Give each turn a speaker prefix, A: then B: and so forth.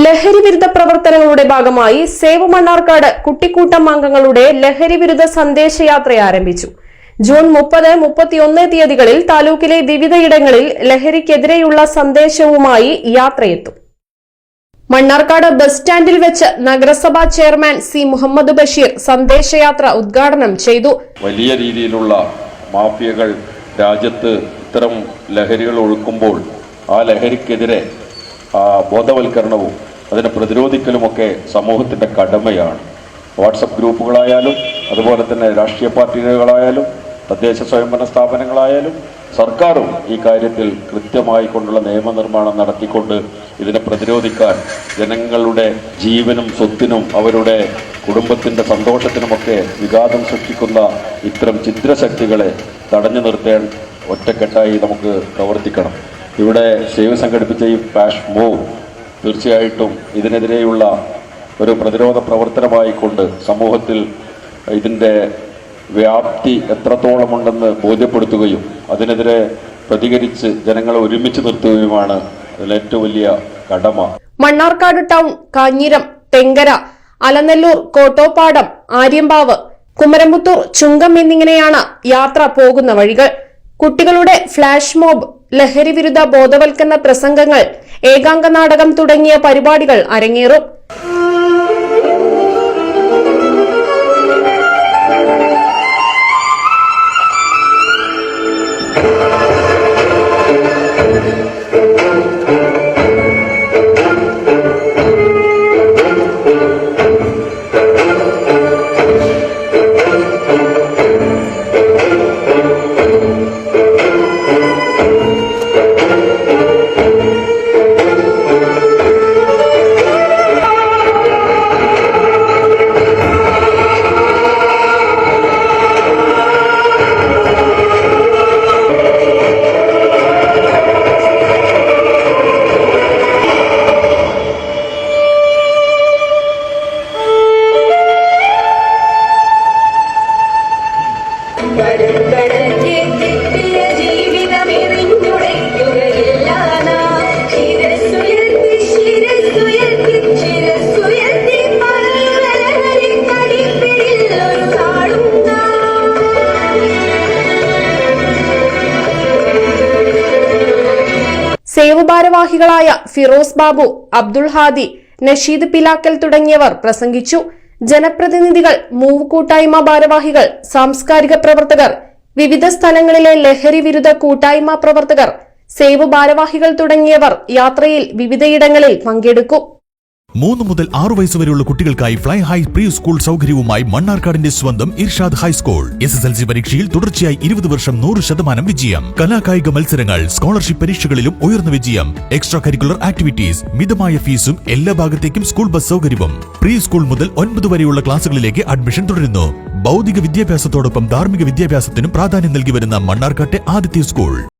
A: ലഹരിവിരുദ്ധ പ്രവർത്തനങ്ങളുടെ ഭാഗമായി സേവ് മണ്ണാർക്കാട് കുട്ടിക്കൂട്ടം അംഗങ്ങളുടെ ലഹരിവിരുദ്ധ സന്ദേശയാത്ര ആരംഭിച്ചു. ജൂൺ 30, 31 തീയതികളിൽ താലൂക്കിലെ വിവിധയിടങ്ങളിൽ ലഹരിക്കെതിരെയുള്ള സന്ദേശവുമായി യാത്രയെത്തും. മണ്ണാർക്കാട് ബസ് സ്റ്റാൻഡിൽ വെച്ച് നഗരസഭാ ചെയർമാൻ സി മുഹമ്മദ് ബഷീർ സന്ദേശയാത്ര ഉദ്ഘാടനം ചെയ്തു.
B: വലിയ രീതിയിലുള്ള മാഫിയകൾ രാജ്യത്ത് ഇത്തരം ലഹരികൾ ഒഴുക്കുമ്പോൾ ആ ലഹരിക്കെതിരെ ബോധവൽക്കരണവും അതിനെ പ്രതിരോധിക്കലുമൊക്കെ സമൂഹത്തിൻ്റെ കടമയാണ്. വാട്സപ്പ് ഗ്രൂപ്പുകളായാലും അതുപോലെ തന്നെ രാഷ്ട്രീയ പാർട്ടികളായാലും തദ്ദേശ സ്വയംഭരണ സ്ഥാപനങ്ങളായാലും സർക്കാരും ഈ കാര്യത്തിൽ കൃത്യമായി കൊണ്ടുള്ള നിയമനിർമ്മാണം നടത്തിക്കൊണ്ട് ഇതിനെ പ്രതിരോധിക്കാൻ ജനങ്ങളുടെ ജീവനും സ്വത്തിനും അവരുടെ കുടുംബത്തിൻ്റെ സന്തോഷത്തിനുമൊക്കെ വിഘാതം സൃഷ്ടിക്കുന്ന ഇത്തരം ഛിദ്രശക്തികളെ തടഞ്ഞു നിർത്താൻ ഒറ്റക്കെട്ടായി നമുക്ക് പ്രവർത്തിക്കണം. ഇവിടെ സേവ് സംഘടിപ്പിച്ച ഈ ഫ്ലാഷ് മൂവ് തീർച്ചയായിട്ടും ഇതിനെതിരെയുള്ള ഒരു പ്രതിരോധ പ്രവർത്തനമായിക്കൊണ്ട് സമൂഹത്തിൽ ഇതിൻ്റെ വ്യാപ്തി എത്രത്തോളമുണ്ടെന്ന് ബോധ്യപ്പെടുത്തുകയും അതിനെതിരെ പ്രതികരിച്ച് ജനങ്ങളെ ഒരുമിച്ച് നിർത്തുകയുമാണ് അതിലേറ്റവും വലിയ കടമ.
A: മണ്ണാർക്കാട് ടൗൺ, കാഞ്ഞിരം, തെങ്കര, അലനല്ലൂർ, കോട്ടോപ്പാടം, ആര്യമ്പാവ്, കുമരംപുത്തൂർ, ചുങ്കം എന്നിങ്ങനെയാണ് യാത്ര പോകുന്ന വഴികൾ. കുട്ടികളുടെ ഫ്ലാഷ് മോബ്, ലഹരിവിരുദ്ധ ബോധവൽക്കരണ പ്രസംഗങ്ങൾ, ഏകാംഗ നാടകം തുടങ്ങിയ പരിപാടികൾ അരങ്ങേറും. സേവ് ഭാരവാഹികളായ ഫിറോസ് ബാബു, അബ്ദുൾ ഹാദി, നഷീദ് പിലാക്കൽ തുടങ്ങിയവർ പ്രസംഗിച്ചു. ജനപ്രതിനിധികൾ, മൂവ് കൂട്ടായ്മ ഭാരവാഹികൾ, സാംസ്കാരിക പ്രവർത്തകർ, വിവിധ സ്ഥലങ്ങളിലെ ലഹരി വിരുദ്ധ കൂട്ടായ്മ പ്രവർത്തകർ, സേവ് ഭാരവാഹികൾ തുടങ്ങിയവർ യാത്രയിൽ വിവിധയിടങ്ങളിൽ പങ്കെടുക്കും.
C: 3 മുതൽ 6 വയസ്സുവരെയുള്ള കുട്ടികൾക്കായി ഫ്ലൈ ഹൈ പ്രീ സ്കൂൾ സൗകര്യവുമായി മണ്ണാർക്കാടിന്റെ സ്വന്തം ഇർഷാദ് ഹൈസ്കൂൾ. SSLC പരീക്ഷയിൽ തുടർച്ചയായി 20 വർഷം 100% വിജയം. കലാകായിക മത്സരങ്ങൾ, സ്കോളർഷിപ്പ് പരീക്ഷകളിലും ഉയർന്ന വിജയം. എക്സ്ട്രാ കരിക്കുലർ ആക്ടിവിറ്റീസ്, മിതമായ ഫീസും എല്ലാ ഭാഗത്തേക്കും സ്കൂൾ ബസ് സൗകര്യവും. പ്രീ സ്കൂൾ മുതൽ 9 വരെയുള്ള ക്ലാസുകളിലേക്ക് അഡ്മിഷൻ തുടരുന്നു. ഭൗതിക വിദ്യാഭ്യാസത്തോടൊപ്പം ധാർമ്മിക വിദ്യാഭ്യാസത്തിനും പ്രാധാന്യം നൽകി വരുന്ന മണ്ണാർക്കാട്ടെ ആദ്യത്തെ സ്കൂൾ.